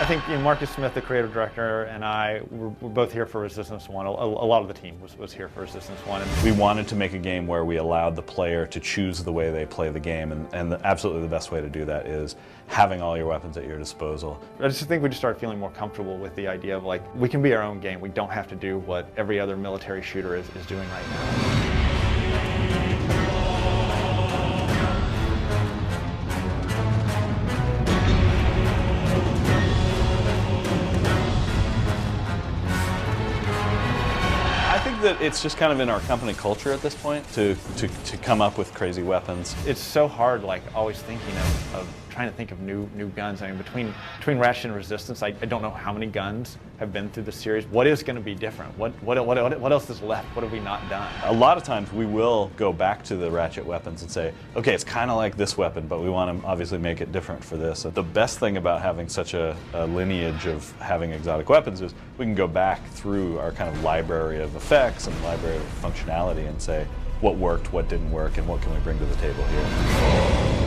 think Marcus Smith, the creative director, and I were both here for Resistance 1. A lot of the team was here for Resistance 1. And we wanted to make a game where we allowed the player to choose the way they play the game, and absolutely the best way to do that is having all your weapons at your disposal. I just think we just started feeling more comfortable with the idea of, like, we can be our own game. We don't have to do what every other military shooter is doing right now. I think that it's just kind of in our company culture at this point to come up with crazy weapons. It's so hard, like, always thinking of trying to think of new guns. I mean, between Ratchet and Resistance, I don't know how many guns have been through the series. What is going to be different? What else is left? What have we not done? A lot of times we will go back to the Ratchet weapons and say, okay, it's kind of like this weapon, but we want to obviously make it different for this. The best thing about having such a lineage of having exotic weapons is we can go back through our kind of library of effects and library of functionality and say what worked, what didn't work, and what can we bring to the table here.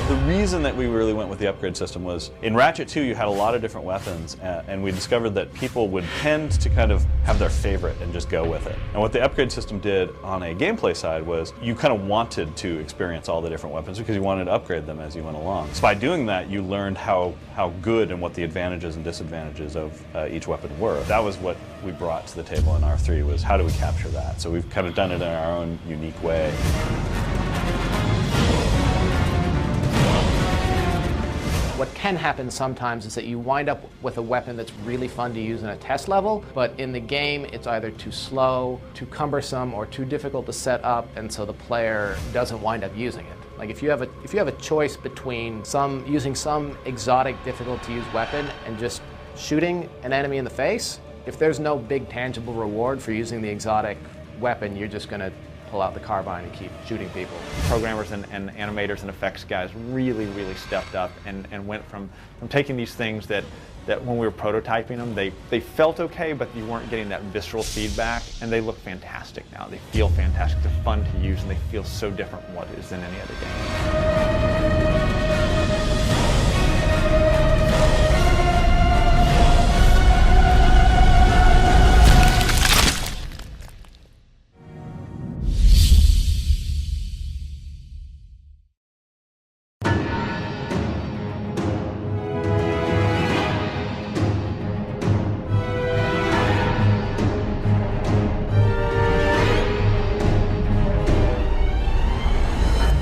The reason that we really went with the upgrade system was in Ratchet 2 you had a lot of different weapons, and we discovered that people would tend to kind of have their favorite and just go with it. And what the upgrade system did on a gameplay side was you kind of wanted to experience all the different weapons because you wanted to upgrade them as you went along. So by doing that you learned how good and what the advantages and disadvantages of each weapon were. That was what we brought to the table in R3, was how do we capture that? So we've kind of done it in our own unique way. What can happen sometimes is that you wind up with a weapon that's really fun to use in a test level, but in the game it's either too slow, too cumbersome, or too difficult to set up, and so the player doesn't wind up using it. Like if you have a choice between using some exotic, difficult to use weapon and just shooting an enemy in the face, if there's no big tangible reward for using the exotic weapon, you're just going to pull out the carbine and keep shooting people. Programmers and animators and effects guys really stepped up and went from taking these things that when we were prototyping them, they felt okay, but you weren't getting that visceral feedback, and they look fantastic now. They feel fantastic, they're fun to use, and they feel so different from what it is in any other game.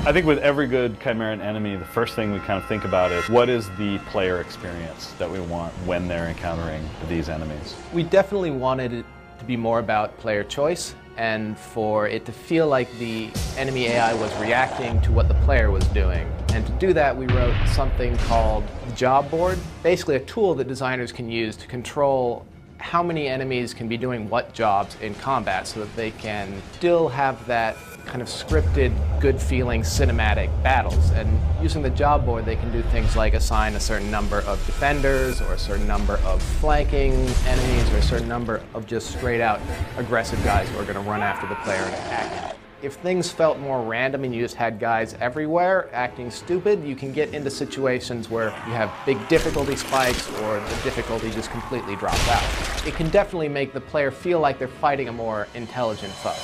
I think with every good Chimeran enemy, the first thing we kind of think about is what is the player experience that we want when they're encountering these enemies? We definitely wanted it to be more about player choice, and for it to feel like the enemy AI was reacting to what the player was doing. And to do that, we wrote something called the job board, basically a tool that designers can use to control how many enemies can be doing what jobs in combat so that they can still have that kind of scripted, good-feeling cinematic battles. And using the job board, they can do things like assign a certain number of defenders, or a certain number of flanking enemies, or a certain number of just straight-out aggressive guys who are going to run after the player and attack. If things felt more random and you just had guys everywhere acting stupid, you can get into situations where you have big difficulty spikes or the difficulty just completely drops out. It can definitely make the player feel like they're fighting a more intelligent foe.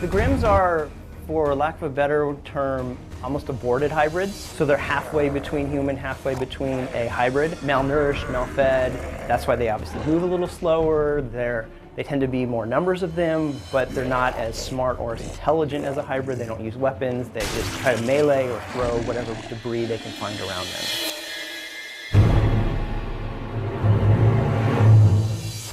The Grims are, for lack of a better term, almost aborted hybrids. So they're halfway between human, halfway between a hybrid. Malnourished, malfed. That's why they obviously move a little slower. They tend to be more numbers of them, but they're not as smart or as intelligent as a hybrid. They don't use weapons. They just try to melee or throw whatever debris they can find around them.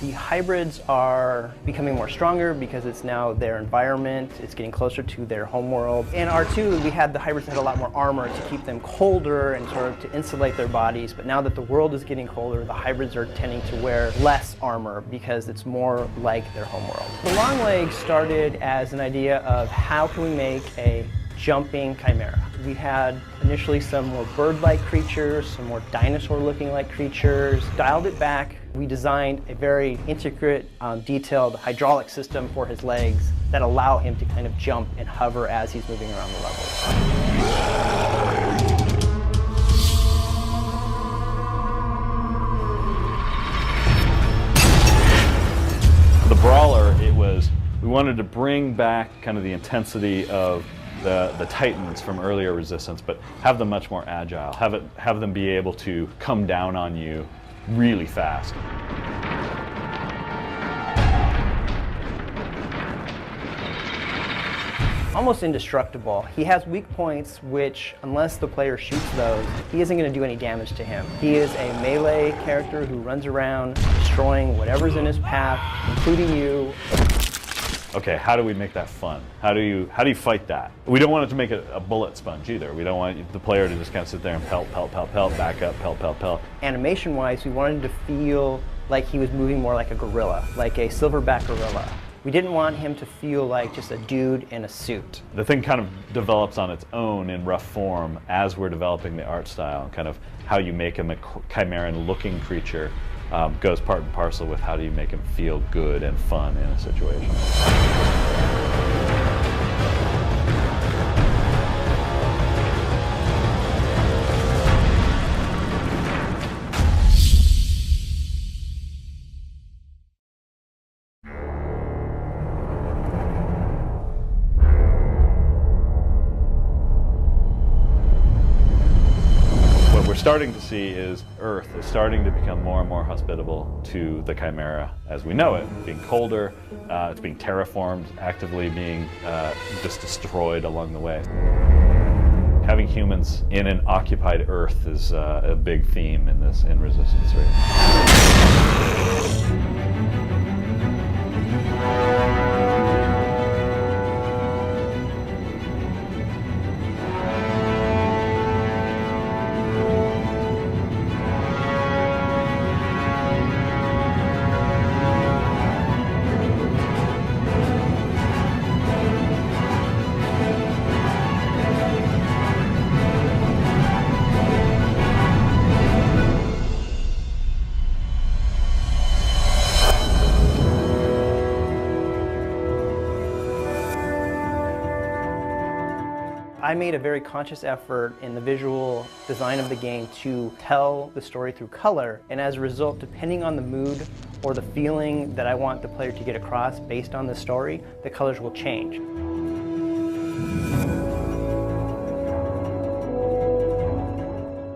The hybrids are becoming more stronger because it's now their environment, it's getting closer to their homeworld. In R2, we had the hybrids that had a lot more armor to keep them colder and sort of to insulate their bodies, but now that the world is getting colder, the hybrids are tending to wear less armor because it's more like their homeworld. The Longlegs started as an idea of how can we make a jumping chimera. We had initially some more bird-like creatures, some more dinosaur-looking like creatures. Dialed it back, we designed a very intricate, detailed hydraulic system for his legs that allow him to kind of jump and hover as he's moving around the level. The Brawler, we wanted to bring back kind of the intensity of the Titans from earlier Resistance, but have them much more agile, have them be able to come down on you really fast. Almost indestructible. He has weak points which, unless the player shoots those, he isn't going to do any damage to him. He is a melee character who runs around destroying whatever's in his path, including you. Okay, how do we make that fun? How do you fight that? We don't want it to make it a bullet sponge either. We don't want the player to just kind of sit there and pelt, pelt, pelt, pelt, back up, pelt, pelt, pelt. Animation-wise, we wanted to feel like he was moving more like a gorilla, like a silverback gorilla. We didn't want him to feel like just a dude in a suit. The thing kind of develops on its own in rough form as we're developing the art style, kind of how you make him a Chimeran-looking creature. Goes part and parcel with how do you make him feel good and fun in a situation. Starting to see is Earth is starting to become more and more hospitable to the Chimera as we know it. Being colder, it's being terraformed, actively being just destroyed along the way. Having humans in an occupied Earth is a big theme in Resistance 3. I made a very conscious effort in the visual design of the game to tell the story through color, and as a result, depending on the mood or the feeling that I want the player to get across based on the story, the colors will change.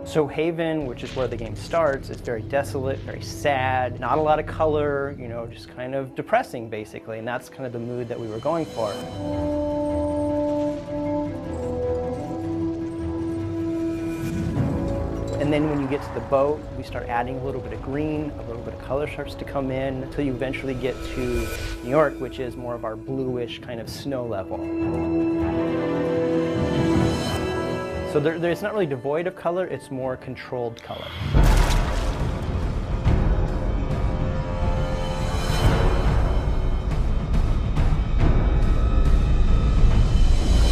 So Haven, which is where the game starts, is very desolate, very sad, not a lot of color, you know, just kind of depressing basically, and that's kind of the mood that we were going for. And then when you get to the boat, we start adding a little bit of green, a little bit of color starts to come in, until you eventually get to New York, which is more of our bluish kind of snow level. So it's not really devoid of color, it's more controlled color.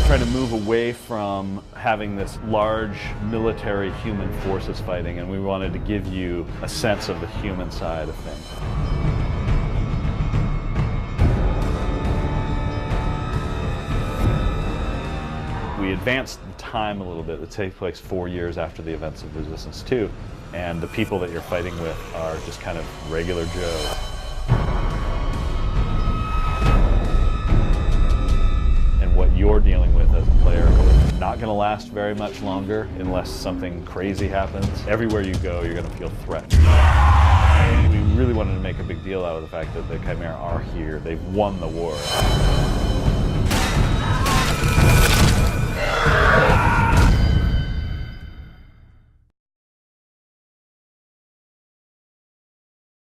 Try to move away from having this large military human forces fighting, and we wanted to give you a sense of the human side of things. We advanced the time a little bit. It takes place 4 years after the events of Resistance 2, and the people that you're fighting with are just kind of regular Joes. What you're dealing with as a player is not going to last very much longer unless something crazy happens. Everywhere you go, you're going to feel threatened. We really wanted to make a big deal out of the fact that the Chimera are here. They've won the war.